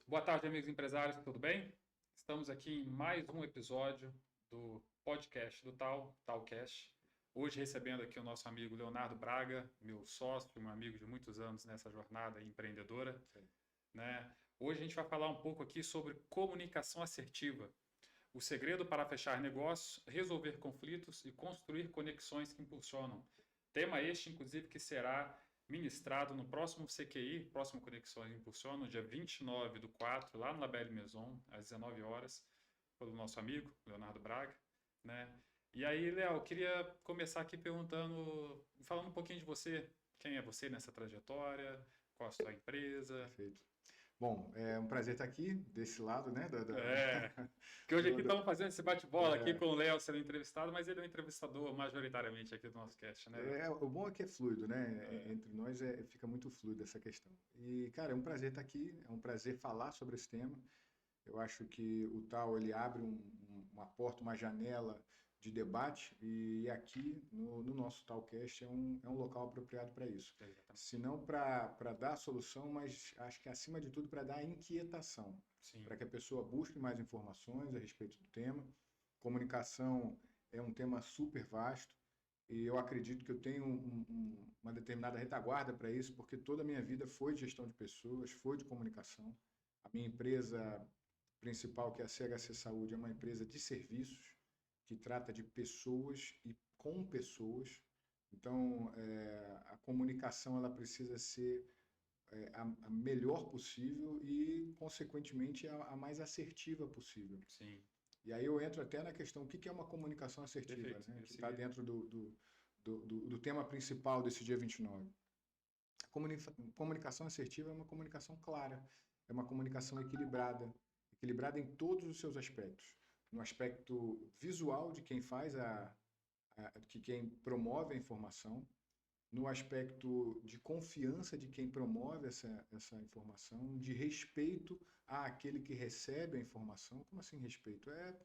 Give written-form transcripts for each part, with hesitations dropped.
Boa tarde, amigos empresários, tudo bem? Estamos aqui em mais um episódio do podcast do Talcast. Hoje recebendo aqui o nosso amigo Leonardo Braga, meu sócio, um amigo de muitos anos nessa jornada empreendedora, né? Hoje a gente vai falar um pouco aqui sobre comunicação assertiva, o segredo para fechar negócios, resolver conflitos e construir conexões que impulsionam. Tema este, inclusive, que será ministrado no próximo CQI, próximo Conexões Impulsionam, dia 29/4, lá no Labelle Maison, às 19 horas, pelo nosso amigo Leonardo Braga, né? E aí, Léo, eu queria começar aqui falando um pouquinho de você. Quem é você nessa trajetória? Qual a sua empresa? Perfeito. Bom, é um prazer estar aqui, desse lado, né? É, que hoje aqui do- estamos fazendo esse bate-bola aqui com o Léo sendo entrevistado, mas ele é o entrevistador majoritariamente aqui do nosso cast, né, Léo? o bom é que é fluido, né? É, Entre nós fica muito fluido essa questão. E, cara, é um prazer estar aqui, é um prazer falar sobre esse tema. Eu acho que o tal ele abre uma porta, uma janela de debate e aqui no nosso Talcast é um local apropriado para isso. exatamente. Se não para dar a solução, mas acho que acima de tudo para dar a inquietação, Sim, para que a pessoa busque mais informações a respeito do tema. Comunicação é um tema super vasto e eu acredito que eu tenho uma determinada retaguarda para isso, porque toda a minha vida foi de gestão de pessoas, foi de comunicação. A minha empresa principal, que é a CHC Saúde, é uma empresa de serviços que trata de pessoas e com pessoas. Então, a comunicação ela precisa ser a melhor possível e, consequentemente, a mais assertiva possível. sim. E aí eu entro até na questão, o que é uma comunicação assertiva, Perfeito. né? Eu Que está segui. dentro do tema principal desse dia 29. A comunicação assertiva é uma comunicação clara, é uma comunicação equilibrada, equilibrada em todos os seus aspectos. No aspecto visual de quem faz de quem promove a informação, no aspecto de confiança de quem promove essa informação, de respeito àquele que recebe a informação. Como assim respeito? É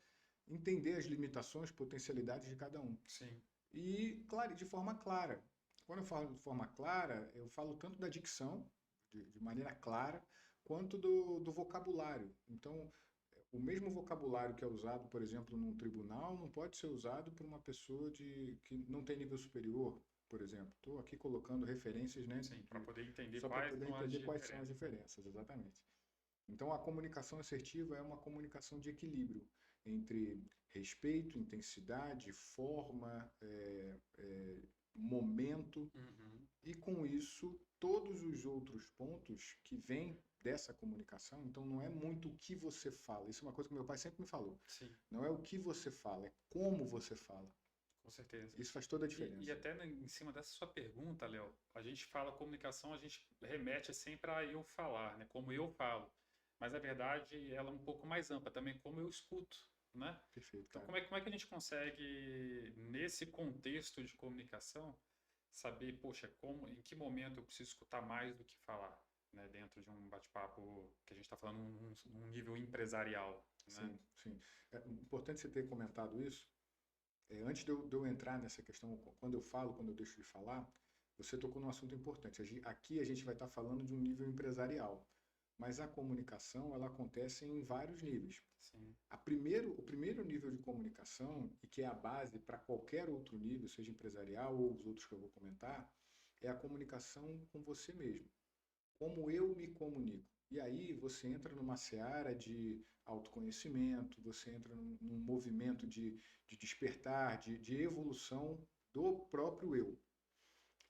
entender as limitações, potencialidades de cada um. Sim, E, claro, de forma clara. Quando eu falo de forma clara, eu falo tanto da dicção, de maneira clara, quanto do vocabulário. Então, o mesmo vocabulário que é usado, por exemplo, num tribunal, não pode ser usado por uma pessoa que não tem nível superior, por exemplo. Estou aqui colocando referências, né, sim, para poder entender só para quais poder são as entender quais são as diferenças, né? diferenças, exatamente. Então, a comunicação assertiva é uma comunicação de equilíbrio entre respeito, intensidade, forma, momento, Uhum. e com isso, todos os outros pontos que vêm dessa comunicação. Então, não é muito o que você fala. Isso é uma coisa que meu pai sempre me falou. Sim, Não é o que você fala, é como você fala. com certeza. Isso faz toda a E diferença. até em cima dessa sua pergunta, Léo, a gente fala comunicação, a gente remete sempre a eu falar, né? Como eu falo. Mas na verdade ela é um pouco mais ampla também, como eu escuto, né? Perfeito, Então cara. como é que a gente consegue, nesse contexto de comunicação, saber, poxa, em que momento eu preciso escutar mais do que falar, né? Dentro de um bate-papo que a gente está falando num nível empresarial, né? Sim, sim. É importante você ter comentado isso. Antes de eu entrar nessa questão, quando eu falo, quando eu deixo de falar, você tocou num assunto importante. Aqui a gente vai estar falando de um nível empresarial, mas a comunicação ela acontece em vários níveis. Sim, O primeiro nível de comunicação, e que é a base para qualquer outro nível, seja empresarial ou os outros que eu vou comentar, é a comunicação com você mesmo. Como eu me comunico. E aí você entra numa seara de autoconhecimento, você entra num movimento de despertar, de evolução do próprio eu.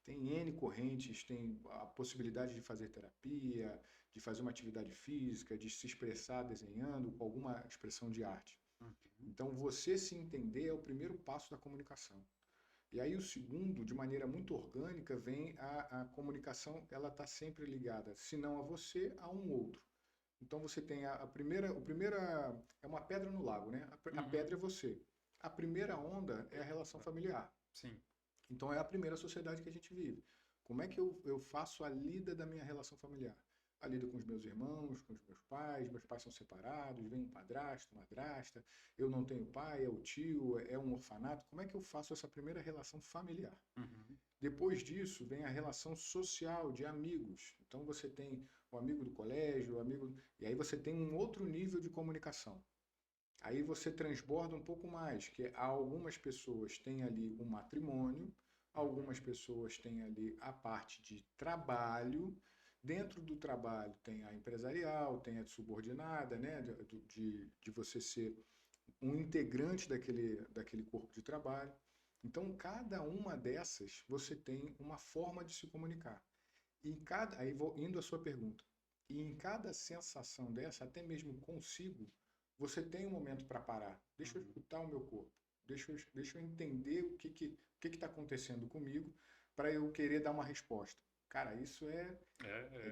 Tem N correntes, tem a possibilidade de fazer terapia, de fazer uma atividade física, de se expressar desenhando, com alguma expressão de arte. uhum, Então, você se entender é o primeiro passo da comunicação. E aí o segundo, de maneira muito orgânica, vem a comunicação, ela está sempre ligada, se não a você, a um outro. Então você tem a primeira é uma pedra no lago, né? A uhum, pedra é você. A primeira onda é a relação familiar. sim, Então é a primeira sociedade que a gente vive. Como é que eu faço a lida da minha relação familiar? A lida com os meus irmãos, com os meus pais são separados, vem um padrasto, madrasta, eu não tenho pai, é o tio, é um orfanato. Como é que eu faço essa primeira relação familiar? uhum, Depois disso vem a relação social de amigos. Então você tem o amigo do colégio, o amigo... E aí você tem um outro nível de comunicação. Aí você transborda um pouco mais, que algumas pessoas têm ali o matrimônio, algumas pessoas têm ali a parte de trabalho, dentro do trabalho tem a empresarial, tem a subordinada, né, de você ser um integrante daquele corpo de trabalho. Então, cada uma dessas, você tem uma forma de se comunicar. E em cada, aí vou indo à sua pergunta, e em cada sensação dessa, até mesmo consigo, você tem um momento para parar. Deixa eu escutar o meu corpo. Deixa eu entender o que está acontecendo comigo para eu querer dar uma resposta. Cara, isso é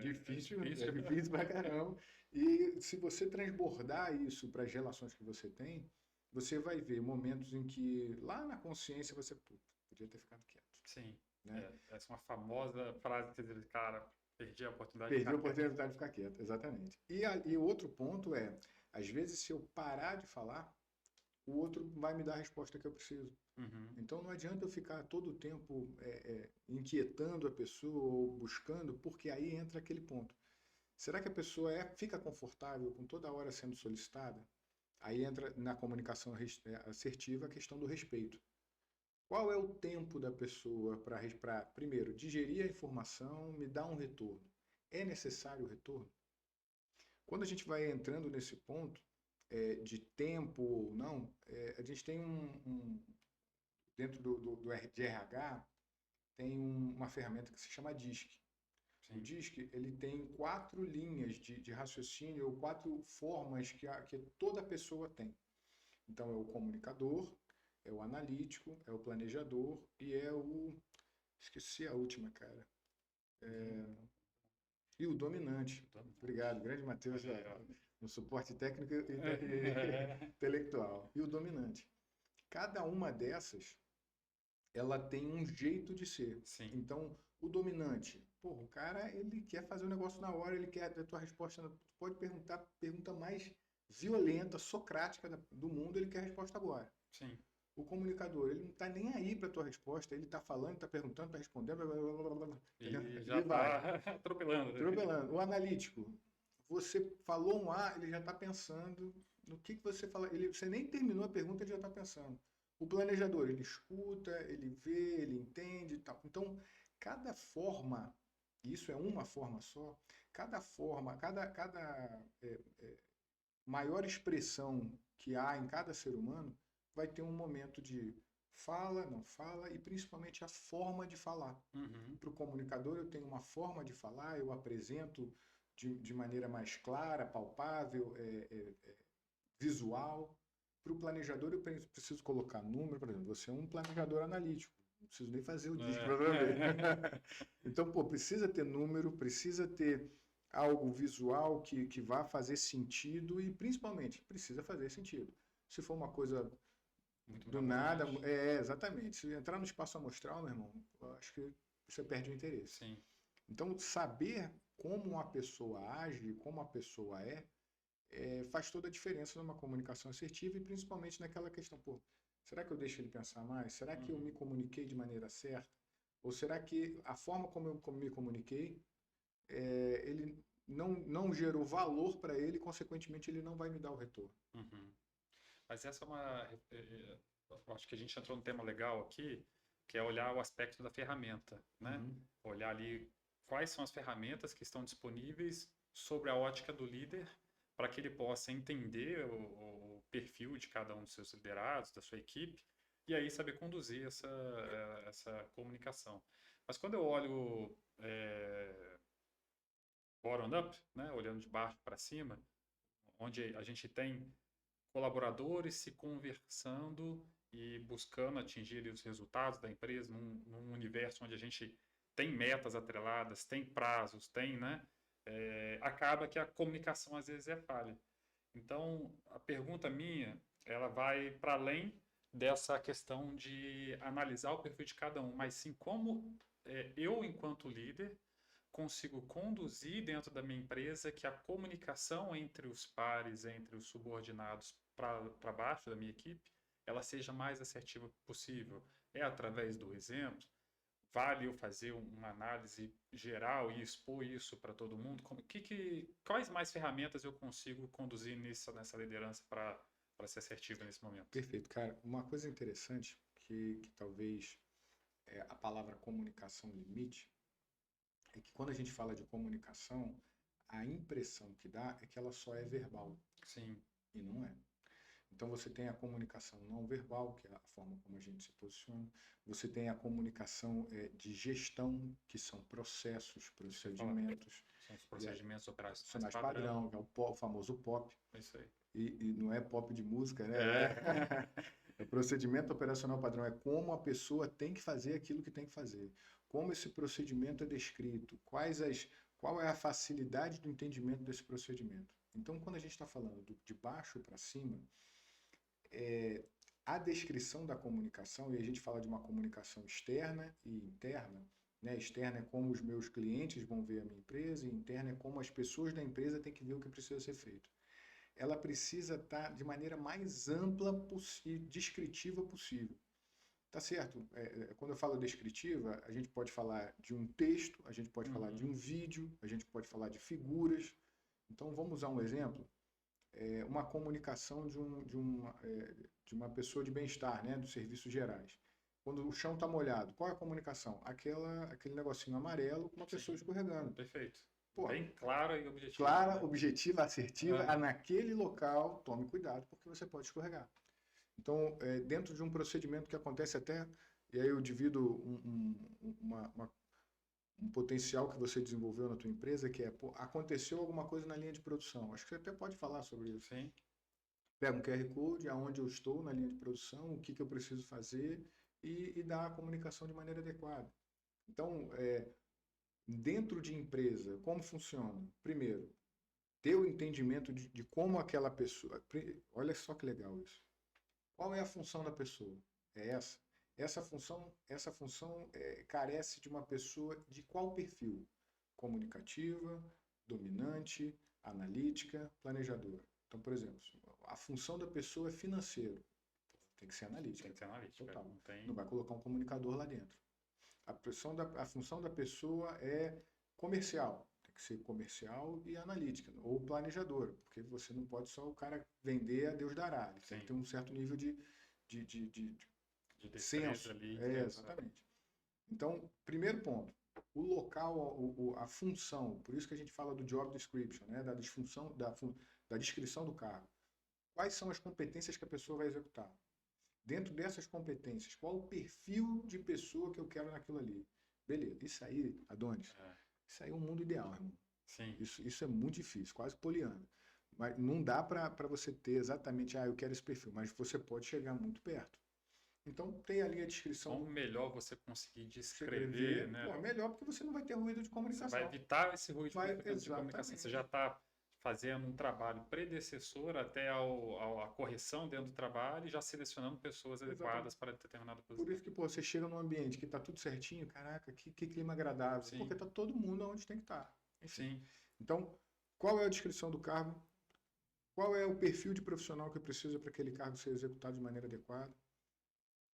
difícil, é difícil pra caramba. E se você transbordar isso para as relações que você tem, você vai ver momentos em que lá na consciência você, puta, podia ter ficado quieto. Sim. Né? Essa é uma famosa frase que diz, cara, perdi a oportunidade Perdi a de ficar quieto. oportunidade de ficar quieto, exatamente. E o outro ponto é, às vezes, se eu parar de falar, o outro vai me dar a resposta que eu preciso. Uhum. Então não adianta eu ficar todo o tempo inquietando a pessoa ou buscando, porque aí entra aquele ponto. Será que a pessoa fica confortável com toda hora sendo solicitada? Aí entra na comunicação assertiva a questão do respeito. Qual é o tempo da pessoa para, primeiro, digerir a informação, me dar um retorno? É necessário o retorno? Quando a gente vai entrando nesse ponto de tempo ou não, a gente tem dentro de RH, tem uma ferramenta que se chama DISC. O Sim. DISC ele tem 4 linhas de raciocínio, ou 4 formas que toda pessoa tem. Então, é o comunicador, é o analítico, é o planejador e é o... Esqueci a última, cara. E o dominante. Obrigado, grande Matheus, no suporte técnico e intelectual. E o dominante. Cada uma dessas, ela tem um jeito de ser. Sim. Então, o dominante, porra, o cara, ele quer fazer o negócio na hora, ele quer a tua resposta, pode perguntar a pergunta mais violenta, socrática do mundo, ele quer a resposta agora. Sim. O comunicador, ele não está nem aí para a tua resposta, ele está falando, está perguntando, está respondendo, blá, blá, blá, blá, E já vai. está atropelando. Atropelando. O analítico, você falou um A, ele já está pensando no que você fala. Você nem terminou a pergunta, ele já está pensando. O planejador, ele escuta, ele vê, ele entende e tal. Então, cada forma, isso é uma forma só, cada forma, cada maior expressão que há em cada ser humano vai ter um momento de fala, não fala e principalmente a forma de falar. Uhum. Para o comunicador eu tenho uma forma de falar, eu apresento de maneira mais clara, palpável, visual. Para o planejador eu preciso colocar número, por exemplo, você é um planejador analítico, não preciso nem fazer o disco para ver. Então, pô, precisa ter número, precisa ter algo visual que vá fazer sentido e, principalmente, precisa fazer sentido. Se for uma coisa muito do nada, exatamente. Se entrar no espaço amostral, meu irmão, eu acho que você perde o interesse. Sim. Então, saber como uma pessoa age, como a pessoa faz toda a diferença numa comunicação assertiva e principalmente naquela questão, pô, será que eu deixo ele pensar mais? Será que eu me comuniquei de maneira certa? Ou será que a forma como eu me comuniquei, ele não gerou valor para ele, consequentemente ele não vai me dar o retorno? Uhum. Mas essa é uma... Eu acho que a gente entrou num tema legal aqui, que é olhar o aspecto da ferramenta, né? Uhum. Olhar ali quais são as ferramentas que estão disponíveis sobre a ótica do líder para que ele possa entender o perfil de cada um dos seus liderados, da sua equipe, e aí saber conduzir essa comunicação. Mas quando eu olho bottom-up, né, olhando de baixo para cima, onde a gente tem colaboradores se conversando e buscando atingir ali os resultados da empresa num universo onde a gente tem metas atreladas, tem prazos, tem, né? Acaba que a comunicação às vezes é falha. Então, a pergunta minha, ela vai para além dessa questão de analisar o perfil de cada um, mas sim como eu, enquanto líder, consigo conduzir dentro da minha empresa que a comunicação entre os pares, entre os subordinados para baixo da minha equipe, ela seja mais assertiva possível. É através do exemplo, vale eu fazer uma análise geral e expor isso para todo mundo? Quais mais ferramentas eu consigo conduzir nessa liderança para ser assertiva nesse momento? Perfeito, cara. Uma coisa interessante que talvez a palavra comunicação limite é que quando a gente fala de comunicação, a impressão que dá é que ela só é verbal. Sim. E não é. Então você tem a comunicação não verbal, que é a forma como a gente se posiciona. Você tem a comunicação de gestão, que são processos, procedimentos. São os procedimentos operacionais operacionais padrão, padrão. que é o famoso POP. É isso aí. E não é pop de música, né? É. O procedimento operacional padrão é como a pessoa tem que fazer aquilo que tem que fazer. Como esse procedimento é descrito, qual é a facilidade do entendimento desse procedimento. Então, quando a gente está falando de baixo para cima, a descrição da comunicação, e a gente fala de uma comunicação externa e interna, né? Externa é como os meus clientes vão ver a minha empresa, e interna é como as pessoas da empresa têm que ver o que precisa ser feito. Ela precisa estar de maneira mais ampla e descritiva possível. Tá certo? Quando eu falo descritiva, a gente pode falar de um texto, a gente pode falar de um vídeo, a gente pode falar de figuras. Então, vamos usar um exemplo. Uma comunicação de uma pessoa de bem-estar, né? Dos serviços gerais. Quando o chão está molhado, qual é a comunicação? Aquele negocinho amarelo com uma pessoa escorregando. Perfeito. Pô, bem clara e objetiva. Clara, né? Objetiva, assertiva. Naquele local, tome cuidado, porque você pode escorregar. Então, dentro de um procedimento que acontece até, e aí eu divido um potencial que você desenvolveu na tua empresa, que aconteceu alguma coisa na linha de produção. Acho que você até pode falar sobre isso. Sim. Pega um QR Code, aonde eu estou na linha de produção, o que eu preciso fazer e dar a comunicação de maneira adequada. Então, dentro de empresa, como funciona? Primeiro, ter o entendimento de como aquela pessoa... Olha só que legal isso. Qual é a função da pessoa? É essa. Essa função carece de uma pessoa de qual perfil? Comunicativa, dominante, analítica, planejadora. Então, por exemplo, a função da pessoa é financeiro. Tem que ser analítica. Tem que ser analítica. Total. Não vai colocar um comunicador lá dentro. A função da pessoa é comercial. Tem que ser comercial e analítica. Ou planejadora. Porque você não pode só o cara vender a Deus dará. Ele tem que ter um certo nível de senso. Ali. Exatamente. Então, primeiro ponto. O local, a função. Por isso que a gente fala do job description, né? Da descrição do cargo. Quais são as competências que a pessoa vai executar? Dentro dessas competências, qual o perfil de pessoa que eu quero naquilo ali? Beleza, isso aí, Adonis, isso aí é um mundo ideal, irmão. Sim. Isso é muito difícil, quase poliana. Mas não dá para você ter exatamente, eu quero esse perfil, mas você pode chegar muito perto. Então, tem ali a descrição. Como melhor você conseguir descrever, né? Pô, melhor porque você não vai ter ruído de comunicação. Você vai evitar esse ruído de comunicação. Você já está fazendo um trabalho predecessor até a correção dentro do trabalho e já selecionando pessoas adequadas para determinada posição. Por isso que você chega num ambiente que está tudo certinho, caraca, que clima agradável. Sim. Porque está todo mundo onde tem que estar. Sim. Então, qual é a descrição do cargo? Qual é o perfil de profissional que precisa para aquele cargo ser executado de maneira adequada?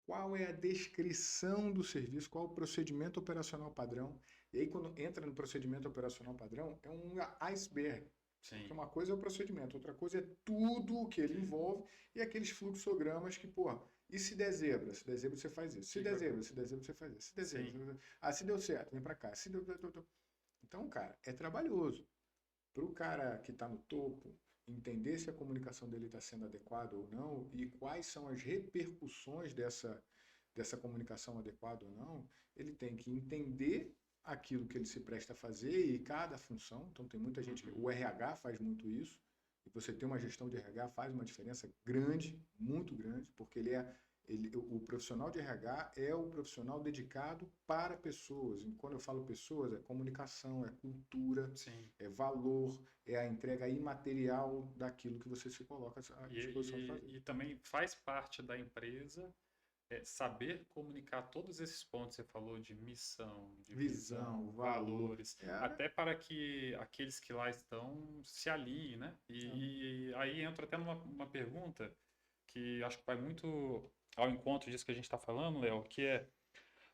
Qual é a descrição do serviço? Qual é o procedimento operacional padrão? E aí, quando entra no procedimento operacional padrão, é um iceberg. Sim. Porque uma coisa é o procedimento, outra coisa é tudo o que ele envolve e aqueles fluxogramas que, e se der zebra? Se der zebra, você faz isso. Se der zebra, você faz isso. Se der zebra, se deu certo, vem pra cá. Se deu... Então, cara, é trabalhoso. Para o cara que está no topo, entender se a comunicação dele está sendo adequada ou não e quais são as repercussões dessa comunicação adequada ou não, ele tem que entender aquilo que ele se presta a fazer e cada função. Então tem muita gente, o RH faz muito isso, e você ter uma gestão de RH faz uma diferença grande, muito grande, porque o profissional de RH é o profissional dedicado para pessoas. E quando eu falo pessoas, é comunicação, é cultura, sim, é valor, é a entrega imaterial daquilo que você se coloca à disposição de fazer. E também faz parte da empresa saber comunicar todos esses pontos que você falou de missão, de visão, valores, até para que aqueles que lá estão se alinhem, né? E aí entra até numa pergunta que acho que vai muito ao encontro disso que a gente está falando, Léo, que é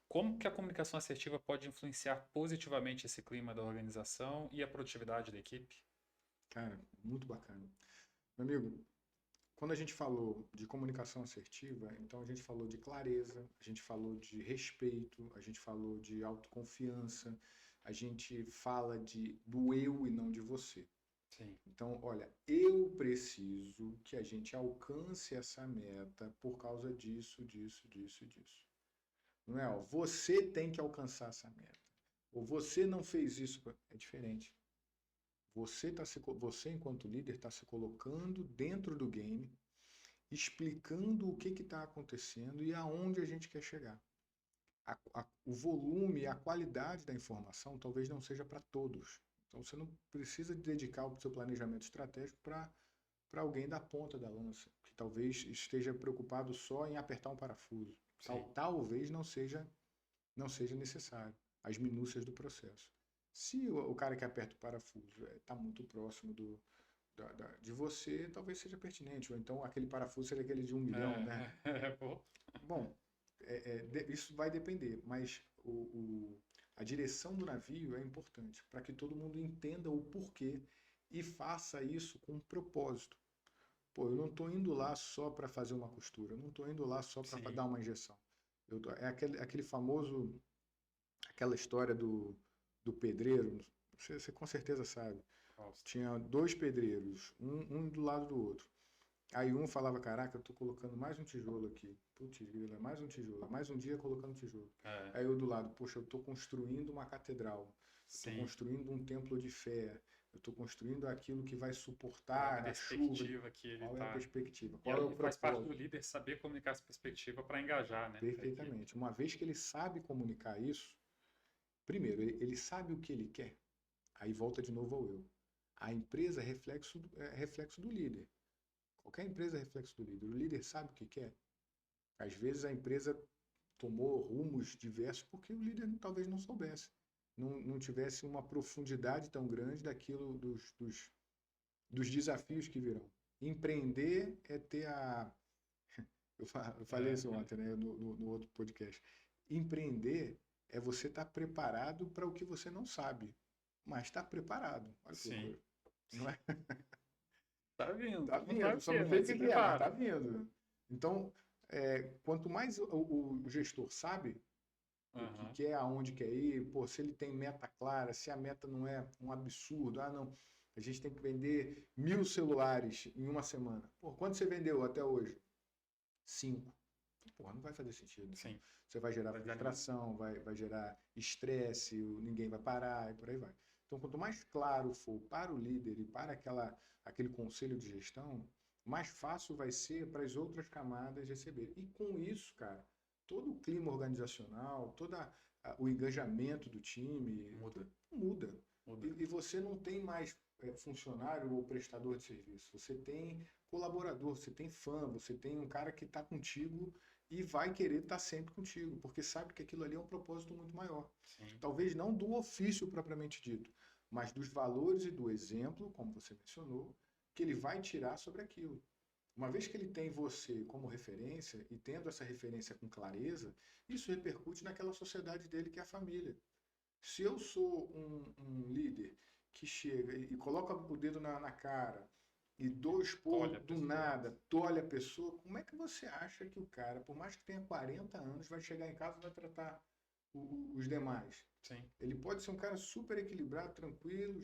Como que a comunicação assertiva pode influenciar positivamente esse clima da organização e a produtividade da equipe? Cara, muito bacana. Meu amigo, quando a gente falou de comunicação assertiva, então a gente falou de clareza, a gente falou de respeito, a gente falou de autoconfiança, a gente fala do eu e não de você. Sim, Então, olha, eu preciso que a gente alcance essa meta por causa disso, disso, disso, disso. Não é, ó, você tem que alcançar essa meta. Ou você não fez isso. É diferente. Você enquanto líder, está se colocando dentro do game, explicando o que está acontecendo e aonde a gente quer chegar. O volume e a qualidade da informação talvez não seja para todos. Então você não precisa dedicar o seu planejamento estratégico para alguém da ponta da lança, que talvez esteja preocupado só em apertar um parafuso. Talvez não seja necessário as minúcias do processo. Se o cara que aperta o parafuso está muito próximo de você, talvez seja pertinente. Ou então aquele parafuso seria aquele de 1 milhão, né? Bom, isso vai depender, mas a direção do navio é importante para que todo mundo entenda o porquê e faça isso com um propósito. Pô, eu não estou indo lá só para fazer uma costura, eu não estou indo lá só para dar uma injeção. É aquele famoso, aquela história do pedreiro, você com certeza sabe. Tinha 2 pedreiros, um do lado do outro. Aí um falava, caraca, eu tô colocando mais um tijolo aqui. Putz, mais um tijolo. Mais um dia colocando tijolo. Aí o do lado, poxa, eu tô construindo uma catedral. Eu tô construindo um templo de fé. Eu tô construindo aquilo que vai suportar a chuva. Qual é a perspectiva? Qual é o propósito? Faz parte do líder saber comunicar essa perspectiva para engajar, né? Perfeitamente. Uma vez que ele sabe comunicar isso, primeiro, ele sabe o que ele quer. Aí volta de novo ao eu. A empresa é reflexo do líder. Qualquer empresa é reflexo do líder. O líder sabe o que quer. Às vezes a empresa tomou rumos diversos porque o líder talvez não soubesse. Não tivesse uma profundidade tão grande daquilo dos desafios que virão. Empreender é ter a... Eu falei isso ontem, né, no outro podcast. Empreender é você estar preparado para o que você não sabe, mas está preparado. Olha que loucura. Não é? Tá vindo. Tá vindo, só não sei o que é, mas tá vindo. Então, quanto mais o gestor sabe o que quer, aonde quer ir, pô, se ele tem meta clara, se a meta não é um absurdo, não, a gente tem que vender 1000 celulares em uma semana. Pô, quanto você vendeu até hoje? 5. Porra, não vai fazer sentido. Sim. Você vai gerar frustração, vai gerar estresse, ninguém vai parar e por aí vai. Então, quanto mais claro for para o líder e para aquele conselho de gestão, mais fácil vai ser para as outras camadas receber. E com isso, cara, todo o clima organizacional, todo o engajamento do time muda. E você não tem mais funcionário ou prestador de serviço. Você tem colaborador, você tem fã, você tem um cara que está contigo e vai querer estar sempre contigo, porque sabe que aquilo ali é um propósito muito maior. Sim. Talvez não do ofício propriamente dito, mas dos valores e do exemplo, como você mencionou, que ele vai tirar sobre aquilo. Uma vez que ele tem você como referência e tendo essa referência com clareza, isso repercute naquela sociedade dele que é a família. Se eu sou um líder que chega e coloca o dedo na cara e dou expor do nada, tolhe a pessoa, como é que você acha que o cara, por mais que tenha 40 anos, vai chegar em casa e vai tratar os demais? Sim. Ele pode ser um cara super equilibrado, tranquilo,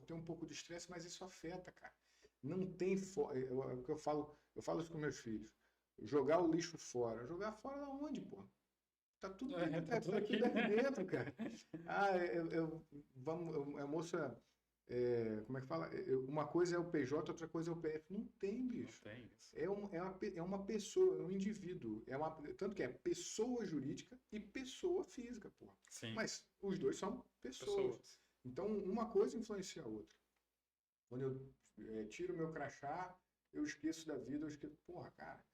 tem um pouco de estresse, mas isso afeta, cara. Não tem eu falo isso com meus filhos. Jogar o lixo fora. Jogar fora da onde, pô? Tá tudo dentro, tá tudo aqui dentro, cara. A moça, como é que fala? Uma coisa é o PJ, outra coisa é o PF. Não tem, bicho. Não tem isso. É uma pessoa, é um indivíduo. Tanto que é pessoa jurídica e pessoa física, pô. Sim. Mas os dois são pessoas. Então, uma coisa influencia a outra. Quando eu tiro o meu crachá, eu esqueço da vida, eu esqueço... Porra, cara.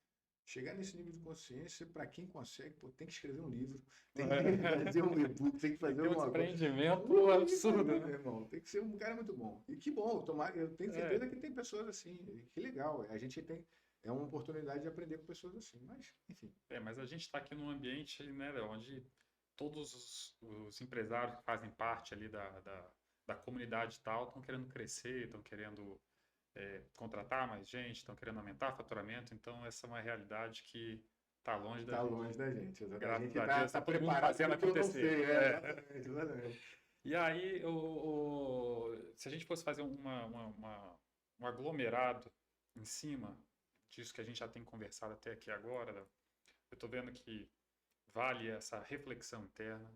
Chegar nesse nível de consciência, para quem consegue, pô, tem que escrever um livro, tem que fazer um e-book, tem que fazer um desprendimento absurdo, né? Meu irmão, tem que ser um cara muito bom. E que bom, eu tenho certeza que tem pessoas assim, que legal. A gente tem uma oportunidade de aprender com pessoas assim, mas enfim. Mas a gente está aqui num ambiente, né, onde todos os empresários que fazem parte ali da comunidade e tal estão querendo crescer, estão querendo contratar mais gente, estão querendo aumentar faturamento, então essa é uma realidade que está longe da Está gente. longe da gente, exatamente. A Graças gente a Deus, está está todo mundo preparado fazendo para o que eu não acontecer. sei, exatamente, exatamente. E aí, se a gente fosse fazer um aglomerado em cima disso que a gente já tem conversado até aqui agora, eu estou vendo que vale essa reflexão interna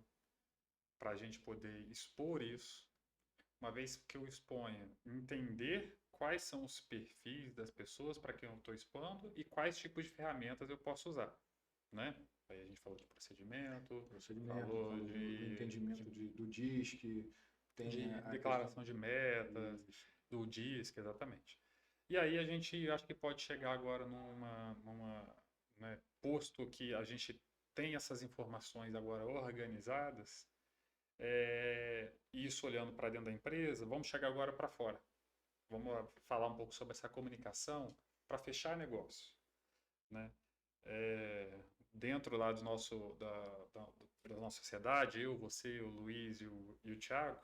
para a gente poder expor isso, uma vez que eu exponha, entender quais são os perfis das pessoas para quem eu estou expondo e quais tipos de ferramentas eu posso usar, né? Aí a gente falou de procedimento, falou Falou do entendimento do DISC, tem de a questão declaração de metas, isso. do DISC, exatamente. E aí a gente acho que pode chegar agora né, posto que a gente tem essas informações agora organizadas, isso olhando para dentro da empresa, vamos chegar agora para fora. Vamos falar um pouco sobre essa comunicação para fechar negócio, né? Dentro lá da nossa sociedade, eu, você, o Luiz e o Thiago,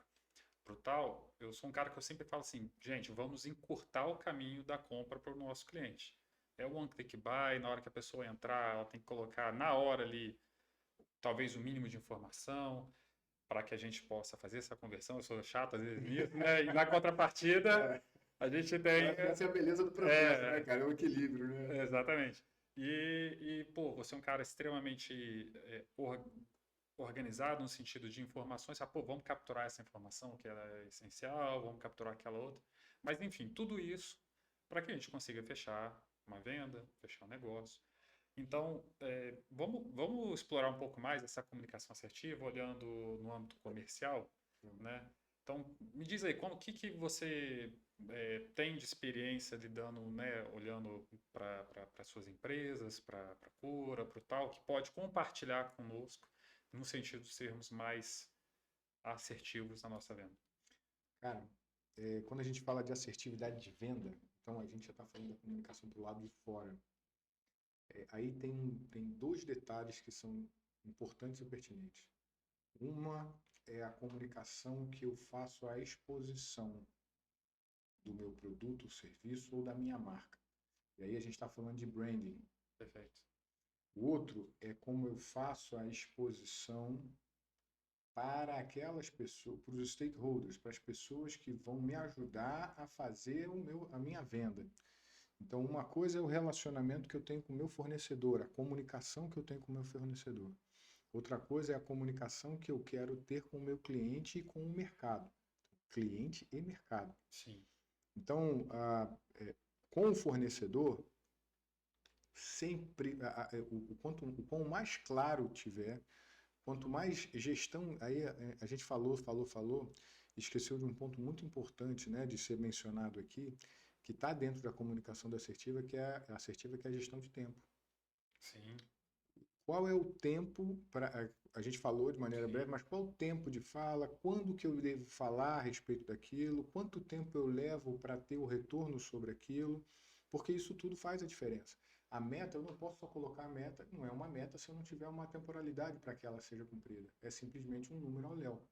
Brutal, eu sou um cara que eu sempre falo assim, gente, vamos encurtar o caminho da compra para o nosso cliente. É o one click buy, na hora que a pessoa entrar, ela tem que colocar na hora ali, talvez o mínimo de informação, para que a gente possa fazer essa conversão. Eu sou chato às vezes nisso, né? E na contrapartida, a gente tem. Essa é a beleza do processo, né, cara? É o equilíbrio, né? Exatamente. Pô, você é um cara extremamente organizado no sentido de informações, pô, vamos capturar essa informação que é essencial, vamos capturar aquela outra. Mas, enfim, tudo isso para que a gente consiga fechar uma venda, fechar um negócio. Então, vamos explorar um pouco mais essa comunicação assertiva, olhando no âmbito comercial, né? Então, me diz aí, o que você tem de experiência lidando, né, olhando para suas empresas, para a cura, para o tal, que pode compartilhar conosco no sentido de sermos mais assertivos na nossa venda? Cara, quando a gente fala de assertividade de venda, então a gente já está falando da comunicação para o lado de fora. Aí tem dois detalhes que são importantes e pertinentes. Uma é a comunicação que eu faço à exposição do meu produto, serviço ou da minha marca. E aí a gente está falando de branding. Perfeito. O outro é como eu faço a exposição para aquelas pessoas, para os stakeholders, para as pessoas que vão me ajudar a fazer a minha venda. Então, uma coisa é o relacionamento que eu tenho com o meu fornecedor, a comunicação que eu tenho com o meu fornecedor. Outra coisa é a comunicação que eu quero ter com o meu cliente e com o mercado. Cliente e mercado. Sim. Então, com o fornecedor, sempre, o quanto mais claro tiver, quanto mais gestão, aí a gente falou, esqueceu de um ponto muito importante, né, de ser mencionado aqui, que está dentro da comunicação da assertiva, que é a gestão de tempo. Sim. Qual é o tempo para a gente falou de maneira breve, mas qual o tempo de fala? Quando que eu devo falar a respeito daquilo? Quanto tempo eu levo para ter o retorno sobre aquilo? Porque isso tudo faz a diferença. A meta, eu não posso só colocar a meta, não é uma meta se eu não tiver uma temporalidade para que ela seja cumprida. É simplesmente um número ao léu.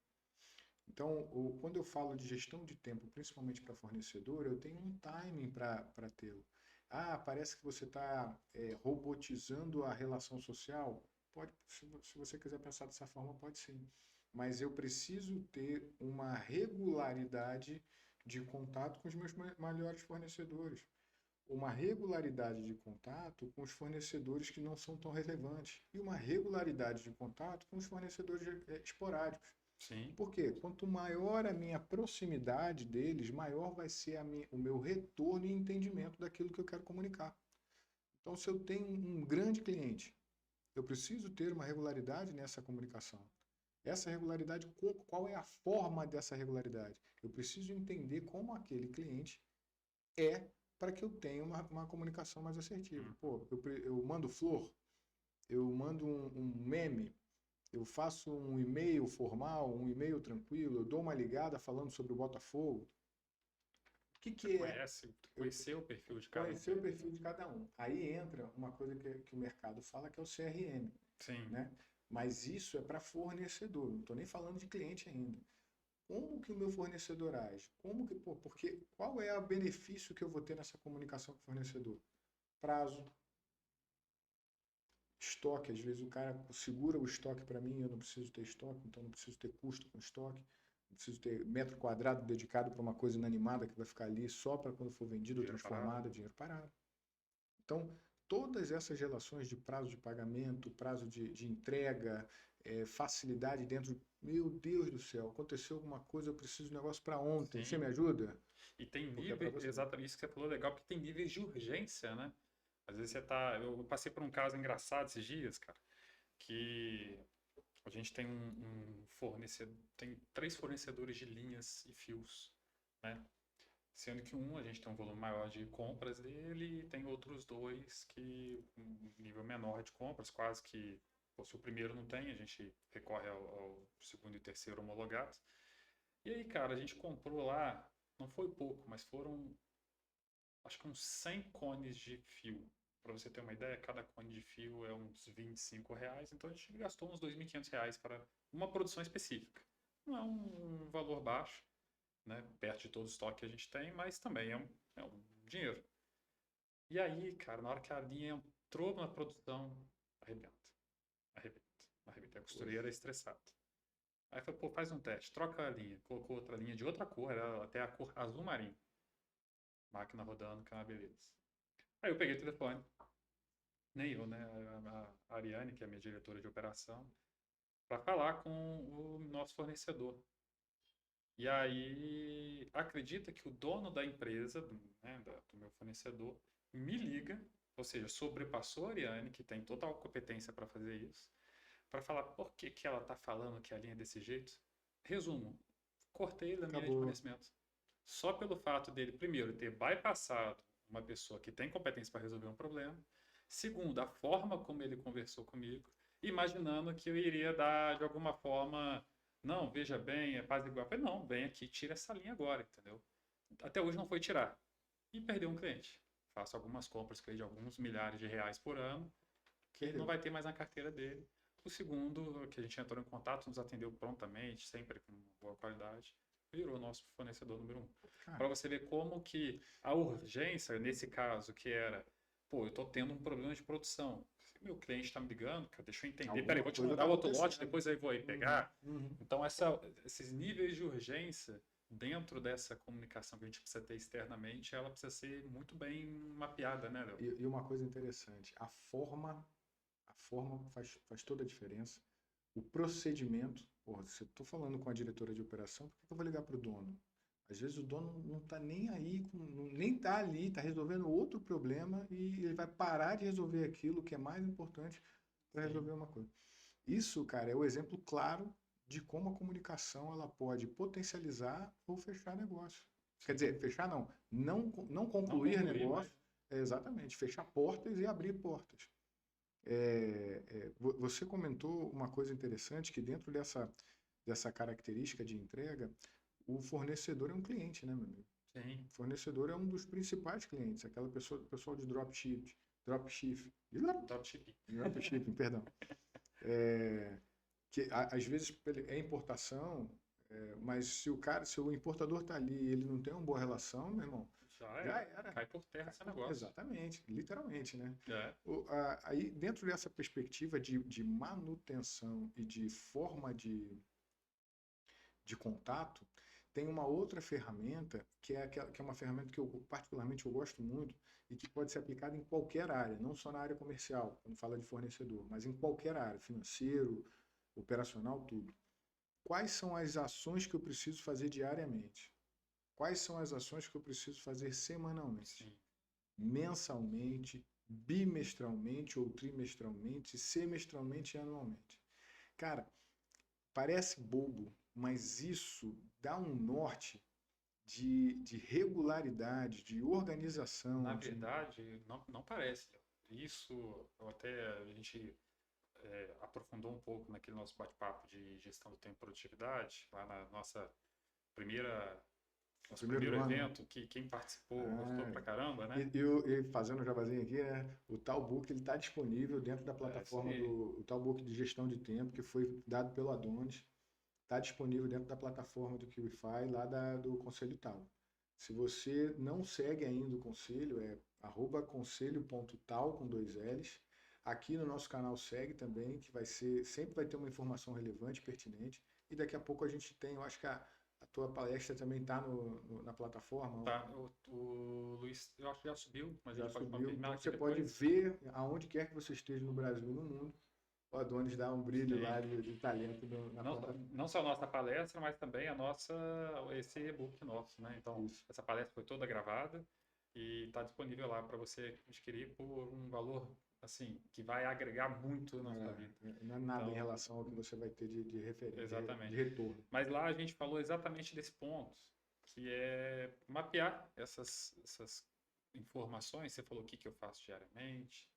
Então, quando eu falo de gestão de tempo, principalmente para fornecedor, eu tenho um timing para tê-lo. Ah, parece que você está robotizando a relação social. Pode, se você quiser pensar dessa forma, pode sim. Mas eu preciso ter uma regularidade de contato com os meus maiores fornecedores. Uma regularidade de contato com os fornecedores que não são tão relevantes. E uma regularidade de contato com os fornecedores esporádicos. Sim. Porque quanto maior a minha proximidade deles, maior vai ser o meu retorno e entendimento daquilo que eu quero comunicar. Então, se eu tenho um grande cliente, eu preciso ter uma regularidade nessa comunicação. Essa regularidade, qual é a forma dessa regularidade? Eu preciso entender como aquele cliente é para que eu tenha uma comunicação mais assertiva. Pô, eu mando flor, eu mando um meme, eu faço um e-mail formal, um e-mail tranquilo, eu dou uma ligada falando sobre o Botafogo. O que é? Conhecer o perfil de cada um. Conhecer o perfil de cada um. Aí entra uma coisa que o mercado fala, que é o CRM. Sim. Né? Mas isso é para fornecedor, não estou nem falando de cliente ainda. Como que o meu fornecedor age? Porque qual é o benefício que eu vou ter nessa comunicação com o fornecedor? Prazo, estoque. Às vezes o cara segura o estoque para mim, eu não preciso ter estoque, então não preciso ter custo com estoque. Não preciso ter metro quadrado dedicado para uma coisa inanimada que vai ficar ali só para quando for vendido ou transformada, dinheiro parado. Então, todas essas relações de prazo de pagamento, prazo de entrega, facilidade dentro. Meu Deus do céu, aconteceu alguma coisa, eu preciso de um negócio para ontem. Sim. Você me ajuda? E tem Porque é para níveis, você. exatamente isso que você falou legal, porque tem níveis de urgência, né? Às vezes você tá. Eu passei por um caso engraçado esses dias, cara, que a gente tem um fornecedor, tem 3 fornecedores de linhas e fios, né? Sendo que a gente tem um volume maior de compras dele e tem outros 2 que um nível menor de compras, quase que, pô, se o primeiro não tem, a gente recorre ao segundo e terceiro homologados. E aí, cara, a gente comprou lá, não foi pouco, mas foram, acho que uns 100 cones de fio. Para você ter uma ideia, cada cone de fio é uns R$ 25, então a gente gastou uns R$ 2.500 para uma produção específica. Não é um valor baixo, né, perto de todo o estoque que a gente tem, mas também é um dinheiro. E aí, cara, na hora que a linha entrou na produção, arrebenta, arrebenta, arrebenta. A costureira é estressada. Aí falou, pô, faz um teste, troca a linha. Colocou outra linha de outra cor, era até a cor azul marinho. Máquina rodando, que é uma beleza. Aí eu peguei o telefone, nem eu, né? A Ariane, que é a minha diretora de operação, para falar com o nosso fornecedor. E aí, acredita que o dono da empresa, né, do meu fornecedor, me liga, ou seja, sobrepassou a Ariane, que tem total competência para fazer isso, para falar por que que ela está falando que a linha é desse jeito. Resumo, cortei da minha linha de Acabou. fornecimento. Só pelo fato dele, primeiro, ter bypassado uma pessoa que tem competência para resolver um problema. Segundo, a forma como ele conversou comigo, imaginando que eu iria dar, de alguma forma, não, veja bem, é paz igual. Eu falei, não, vem aqui, tira essa linha agora, entendeu? Até hoje não foi tirar. E perdeu um cliente. Faço algumas compras com ele de alguns milhares de reais por ano, que não Perdeu. vai ter mais na carteira dele. O segundo, que a gente entrou em contato, nos atendeu prontamente, sempre com boa qualidade, virou nosso fornecedor número 1. Para Cara, você ver como que a urgência, nesse caso, que era, pô, eu estou tendo um problema de produção. Se meu cliente está me ligando, cara, deixa eu entender. Peraí, alguma vou te coisa mandar está o outro lote, acontecendo. depois aí vou aí Uhum, pegar. uhum. Então, esses níveis de urgência dentro dessa comunicação que a gente precisa ter externamente, ela precisa ser muito bem mapeada, né, Léo? E uma coisa interessante, a forma faz toda a diferença. O procedimento, porra, se eu estou falando com a diretora de operação, por que eu vou ligar para o dono? Às vezes o dono não está nem aí, nem está ali, está resolvendo outro problema e ele vai parar de resolver aquilo que é mais importante para Sim, resolver uma coisa. Isso, cara, é o exemplo claro de como a comunicação ela pode potencializar ou fechar negócio. Quer dizer, sim. fechar não Não concluir concluir, mas negócio, exatamente, fechar portas e abrir portas. Você comentou uma coisa interessante, que dentro dessa característica de entrega, o fornecedor é um cliente, né, meu amigo? sim. O fornecedor é um dos principais clientes, aquela pessoa, pessoal de Dropshipping. dropshipping, perdão. É, que às vezes é importação, mas se o importador está ali e ele não tem uma boa relação, meu irmão, Já já era. era. Cai por terra esse negócio. Exatamente, literalmente, né? É. Aí, dentro dessa perspectiva de manutenção e de forma de contato, tem uma outra ferramenta, que é uma ferramenta que particularmente eu gosto muito e que pode ser aplicada em qualquer área, não só na área comercial, quando fala de fornecedor, mas em qualquer área, financeiro, operacional, tudo. Quais são as ações que eu preciso fazer diariamente? Quais são as ações que eu preciso fazer semanalmente? Sim. Mensalmente, bimestralmente ou trimestralmente, semestralmente e anualmente. Cara, parece bobo, mas isso dá um norte de regularidade, de Na organização, de. verdade, não parece, Léo. Isso, a gente aprofundou um pouco naquele nosso bate-papo de gestão do tempo e produtividade, lá na nossa primeira Nosso primeiro ano. evento, que quem participou gostou pra caramba, né? E fazendo um jabazinho aqui, né? O Talbook ele está disponível dentro da plataforma o Talbook de gestão de tempo, que foi dado pelo Adonis. Está disponível dentro da plataforma do QIFI, lá do Conselho Tal. Se você não segue ainda o Conselho, é @conselho.tal com 2 L's. Aqui no nosso canal segue também, que sempre vai ter uma informação relevante, pertinente. E daqui a pouco a gente tem, eu acho que a tua palestra também está na plataforma. Tá, o Luiz, eu acho que já subiu, mas Já ele pode subiu. confirmar Então aqui você pode depois. ver aonde quer que você esteja no Brasil e no mundo. O Adonis dá um brilho Sim. lá de talento na Não, plataforma. não só a nossa palestra, mas também esse e-book nosso, né? Então, Isso. essa palestra foi toda gravada e está disponível lá para você adquirir por um valor, assim, que vai agregar muito na sua vida. Não é nada em Então, relação ao que você vai ter de referência, de exatamente. retorno. Mas lá a gente falou exatamente desse ponto, que é mapear essas informações. Você falou o que eu faço diariamente,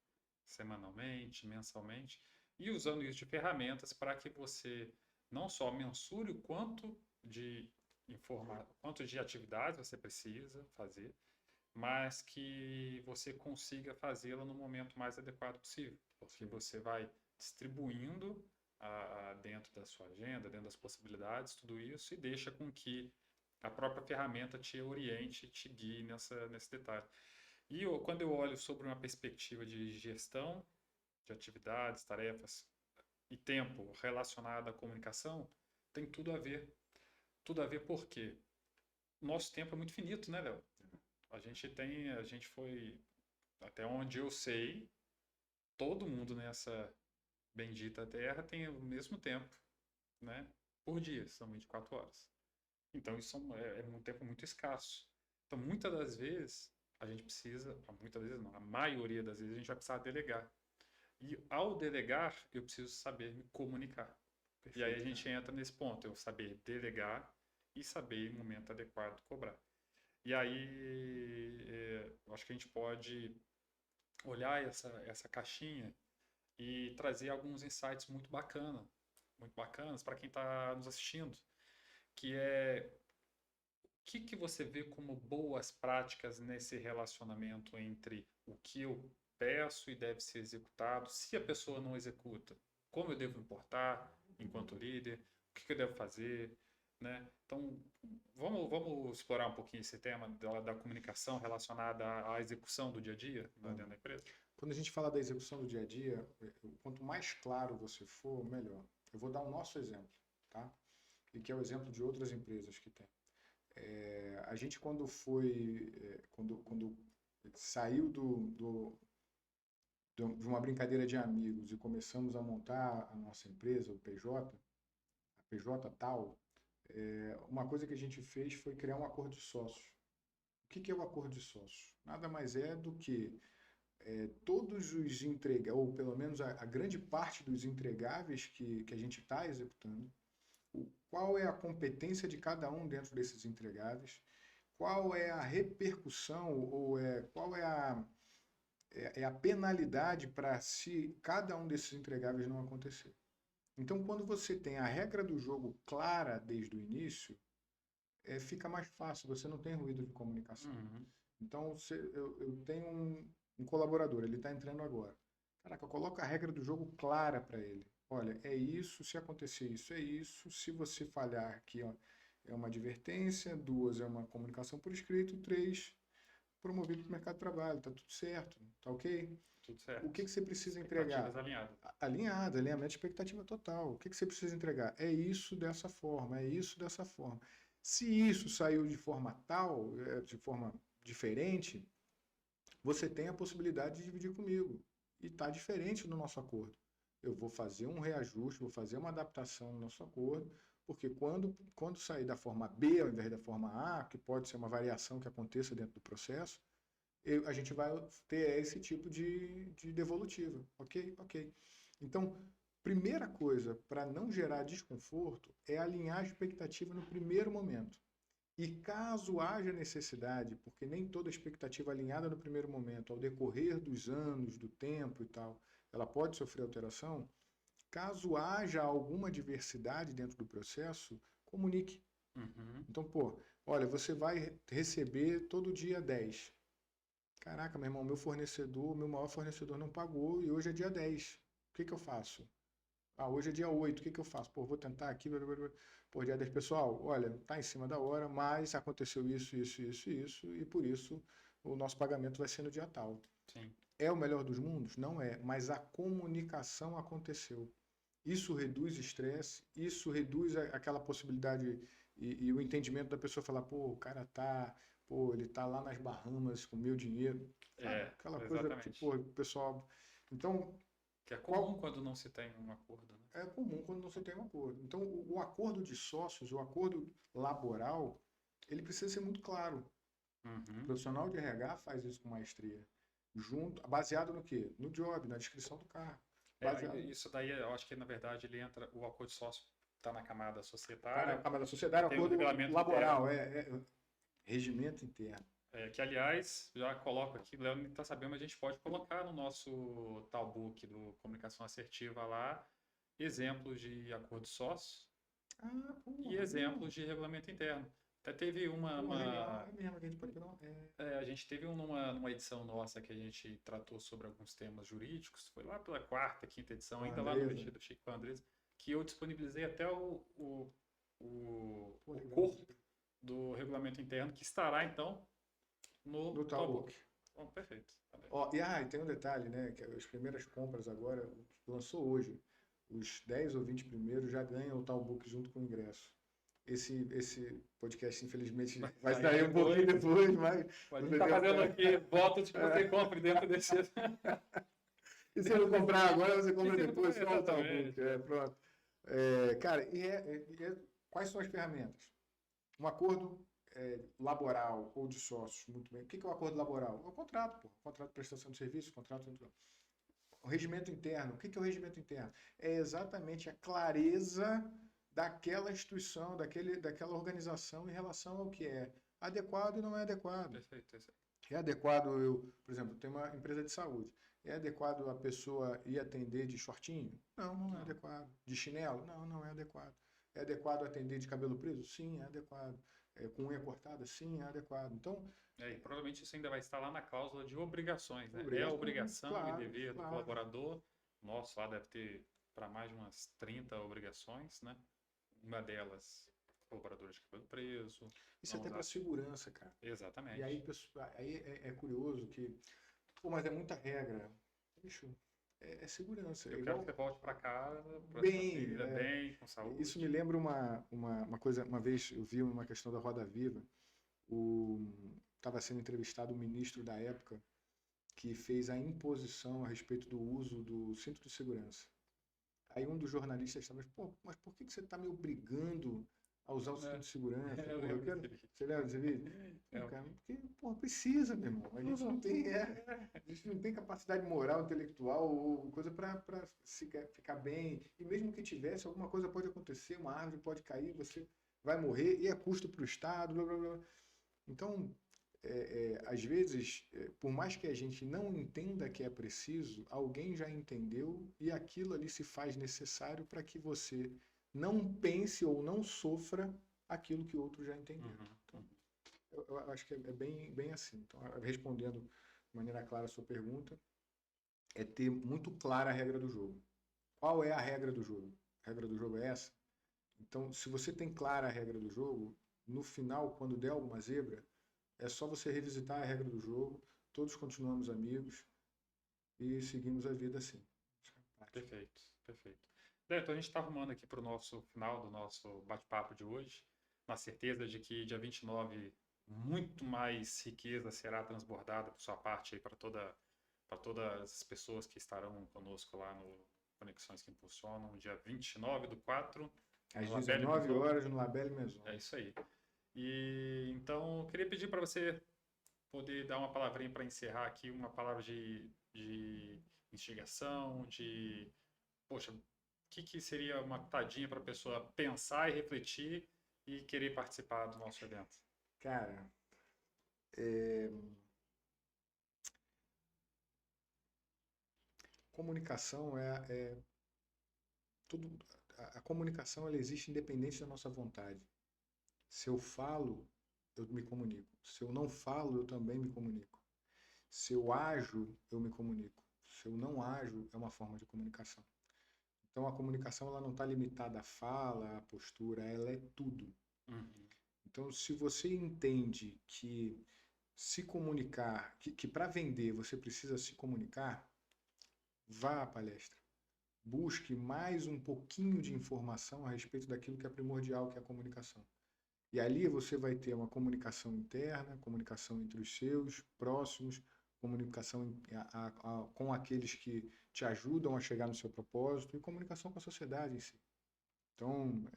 semanalmente, mensalmente, e usando isso de ferramentas para que você não só mensure o quanto de atividades você precisa fazer, mas que você consiga fazê-la no momento mais adequado possível, porque você vai distribuindo dentro da sua agenda, dentro das possibilidades, tudo isso, e deixa com que a própria ferramenta te oriente, te guie nesse detalhe. E quando eu olho sobre uma perspectiva de gestão de atividades, tarefas e tempo relacionado à comunicação, tem tudo a ver. Tudo a ver por quê? Nosso tempo é muito finito, né, Léo? A gente foi, até onde eu sei, todo mundo nessa bendita terra tem o mesmo tempo, né? Por dia, são 24 horas. Então isso é um tempo muito escasso. Então muitas das vezes a gente precisa, muitas vezes não, a maioria das vezes a gente vai precisar delegar. E ao delegar, eu preciso saber me comunicar. Perfeito, E aí a gente entra nesse ponto, eu saber delegar e saber em momento adequado cobrar. E aí eu acho que a gente pode olhar essa caixinha e trazer alguns insights muito bacanas para quem está nos assistindo, que é o que você vê como boas práticas nesse relacionamento entre o que eu peço e deve ser executado, se a pessoa não executa, como eu devo importar enquanto líder, o que eu devo fazer, né? Então, vamos explorar um pouquinho esse tema da comunicação relacionada à execução do dia a dia dentro da empresa? Quando a gente fala da execução do dia a dia, quanto mais claro você for, melhor. Eu vou dar o nosso exemplo, tá? E que é o exemplo de outras empresas que tem. A gente quando saiu de uma brincadeira de amigos e começamos a montar a nossa empresa, a PJ Tal, uma coisa que a gente fez foi criar um acordo de sócios. O que é o acordo de sócios? Nada mais é do que todos os entregáveis, ou pelo menos a grande parte dos entregáveis que a gente está executando, qual é a competência de cada um dentro desses entregáveis, qual é a repercussão, ou qual é a penalidade para se cada um desses entregáveis não acontecer. Então, quando você tem a regra do jogo clara desde o início, fica mais fácil, você não tem ruído de comunicação. Uhum. Então, eu tenho um colaborador, ele está entrando agora. Caraca, coloca a regra do jogo clara para ele. Olha, é isso, se acontecer isso, é isso. Se você falhar aqui, ó, é uma advertência, 2 é uma comunicação por escrito, 3 promovido para o mercado de trabalho, tá tudo certo, tá ok? Tudo certo. O que você precisa entregar? Expectativas alinhadas. Alinhado, alinhamento de expectativa total. O que você precisa entregar? É isso dessa forma, é isso dessa forma. Se isso saiu de forma tal, de forma diferente, você tem a possibilidade de dividir comigo. E está diferente no nosso acordo. Eu vou fazer um reajuste, vou fazer uma adaptação no nosso acordo, porque quando sair da forma B ao invés da forma A, que pode ser uma variação que aconteça dentro do processo, a gente vai ter esse tipo de devolutiva. Ok? Ok. Então, primeira coisa para não gerar desconforto é alinhar a expectativa no primeiro momento. E caso haja necessidade, porque nem toda expectativa alinhada no primeiro momento, ao decorrer dos anos, do tempo e tal, ela pode sofrer alteração, caso haja alguma diversidade dentro do processo, comunique. Uhum. Então, pô, olha, você vai receber todo dia 10. Caraca, meu irmão, meu maior fornecedor não pagou e hoje é dia 10. O que que eu faço? Ah, hoje é dia 8. O que que eu faço? Pô, vou tentar aqui. Blá, blá, blá. Pô, dia 10. Pessoal, olha, tá em cima da hora, mas aconteceu isso, e por isso o nosso pagamento vai ser no dia tal. Sim. É o melhor dos mundos? Não é, mas a comunicação aconteceu. Isso reduz estresse, isso reduz aquela possibilidade e o entendimento da pessoa falar, pô, o cara tá, pô, ele tá lá nas Bahamas com meu dinheiro, sabe? É, Aquela coisa que, exatamente. pô, o pessoal. Então, Que é comum qual quando não se tem um acordo, né? é comum quando não se tem um acordo. Então, o acordo de sócios, o acordo laboral, ele precisa ser muito claro. O Uhum. profissional de RH faz isso com maestria. Junto, baseado no quê? No job, na descrição do cargo. Baseado. Isso daí, eu acho que na verdade ele entra, o acordo de sócio está na camada Tá na societária Câmara da e Sociedade, tem o acordo regulamento interno. laboral, regimento interno. Que, aliás, já coloco aqui, o Léo não está sabendo, mas a gente pode colocar no nosso talkbook do Comunicação Assertiva lá exemplos de acordo de sócio Ah, pô, e maneiro. exemplos de regulamento interno. Até teve Pô, legal. É mesmo, a gente pode pegar a gente teve numa edição nossa que a gente tratou sobre alguns temas jurídicos, foi lá pela quarta, quinta edição, com a ainda lá no Andresa. Vestido Chique com a Andresa, que eu disponibilizei até Pô, o legal. corpo do regulamento interno, que estará então no No Talkbook. Talkbook. Bom, perfeito. Tá bem. Ó, e tem um detalhe, né? Que as primeiras compras agora, lançou hoje. Os 10 ou 20 primeiros já ganham o Talkbook junto com o ingresso. Esse podcast, infelizmente, vai Aí sair um pouquinho depois, depois, mas a gente você está já fazendo pega. aqui voto de que você compre dentro desse. E se eu não comprar agora, você E compra se não depois, comprar, só o Talkbook. exatamente. É, pronto. Cara, quais são as ferramentas? Um acordo laboral ou de sócios, muito bem. O que é o acordo laboral? É o contrato, pô. Contrato de prestação de serviço, contrato. O regimento interno. O que é o regimento interno? É exatamente a clareza daquela instituição, daquela organização em relação ao que é adequado e não é adequado. Perfeito, isso aí. É adequado por exemplo, tem uma empresa de saúde. É adequado a pessoa ir atender de shortinho? Não, não é Não. adequado. De chinelo? Não, não é adequado. É adequado atender de cabelo preso? Sim, é adequado. Com unha cortada? Sim, é adequado. Então, E provavelmente isso ainda vai estar lá na cláusula de obrigações, né? É obrigações, obrigação e claro, dever do claro. colaborador. Nosso lá deve ter para mais de umas 30 obrigações, né? Uma delas, colaboradores de cabelo preso, Isso não até usar. para segurança, cara. E aí, Exatamente. aí é curioso que, pô, mas é muita regra. Bicho, é segurança. É Eu quero que igual você volte para casa, para sua bem. filha, bem, com Isso me saúde. lembra uma coisa, uma vez eu vi uma questão da Roda Viva, estava sendo entrevistado o ministro da época que fez a imposição a respeito do uso do cinto de segurança. Aí um dos jornalistas estava, pô, mas por que você está me obrigando a usar o cinto É, de segurança? eu Porra, eu lembro quero. desse vídeo. Você lembra desse vídeo? Pô, É, cara, porque, porra, precisa, meu irmão. A gente não tem capacidade moral, intelectual ou coisa para ficar bem. E mesmo que tivesse, alguma coisa pode acontecer, uma árvore pode cair, você vai morrer e é custo para o Estado, blá blá blá. Então, às vezes, por mais que a gente não entenda que é preciso, alguém já entendeu e aquilo ali se faz necessário para que você não pense ou não sofra aquilo que outros já entenderam. uhum, Então, uhum. eu acho que é bem assim. Então, respondendo de maneira clara a sua pergunta, é ter muito clara a regra do jogo. Qual é a regra do jogo? A regra do jogo é essa? Então, se você tem clara a regra do jogo, no final, quando der alguma zebra, é só você revisitar a regra do jogo, todos continuamos amigos e seguimos a vida assim. Perfeito, perfeito. Então a gente está arrumando aqui para o nosso final do nosso bate-papo de hoje, na certeza de que dia 29 muito mais riqueza será transbordada por sua parte aí para todas as pessoas que estarão conosco lá no Conexões que Impulsionam, dia 29/4, Às no Labelle 19 Maison. horas no Labelle Maison. É isso aí. E então eu queria pedir para você poder dar uma palavrinha para encerrar aqui, uma palavra de instigação, de poxa, o que seria uma tadinha para a pessoa pensar e refletir e querer participar do nosso evento? Cara, é, comunicação tudo. A comunicação ela existe independente da nossa vontade. Se eu falo, eu me comunico. Se eu não falo, eu também me comunico. Se eu ajo, eu me comunico. Se eu não ajo, é uma forma de comunicação. Então a comunicação ela não está limitada à fala, à postura, ela é tudo. Uhum. Então se você entende que se comunicar, que para vender você precisa se comunicar, vá à palestra. Busque mais um pouquinho de informação a respeito daquilo que é primordial, que é a comunicação. E ali você vai ter uma comunicação interna, comunicação entre os seus próximos, comunicação com aqueles que te ajudam a chegar no seu propósito e comunicação com a sociedade em si. Então,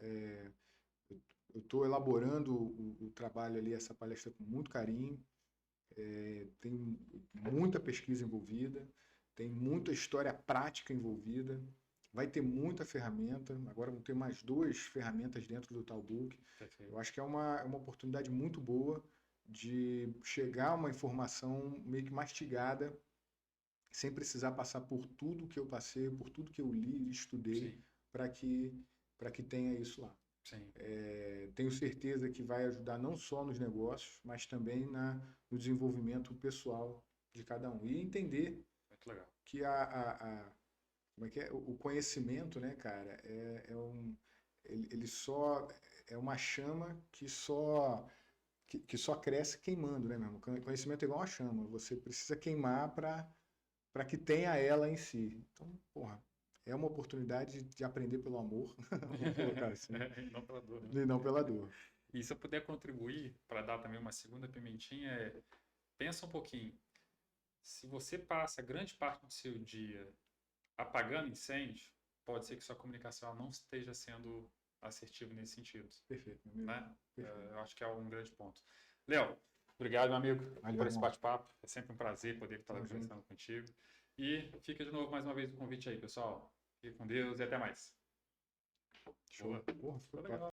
eu estou elaborando o trabalho ali, essa palestra com muito carinho, tem muita pesquisa envolvida, tem muita história prática envolvida, vai ter muita ferramenta, agora vão ter mais 2 ferramentas dentro do Talbook. Eu acho que é uma oportunidade muito boa de chegar a uma informação meio que mastigada, sem precisar passar por tudo que eu passei, por tudo que eu li e estudei, para que tenha isso lá. Sim. Tenho certeza que vai ajudar não só nos negócios, mas também no desenvolvimento pessoal de cada um. E entender Muito legal. que como é que é? O conhecimento, né, cara, ele só é uma chama que só cresce queimando, né, meu irmão? Conhecimento é igual uma chama, você precisa queimar para que tenha ela em si. Então, porra, é uma oportunidade de aprender pelo amor, vamos colocar assim, E não pela dor, né? e não pela dor. E se eu puder contribuir para dar também uma segunda pimentinha, pensa um pouquinho. Se você passa grande parte do seu dia apagando incêndio, pode ser que sua comunicação não esteja sendo assertiva nesse sentido. Perfeito, meu amigo. Né? Perfeito. Eu acho que é um grande ponto. Léo, obrigado, meu amigo, Valeu, por esse irmão. bate-papo. É sempre um prazer poder estar Tamo conversando contigo. E fica de novo mais uma vez o convite aí, pessoal. Fique com Deus e até mais. Show. Boa. Porra, ficou Legal. top.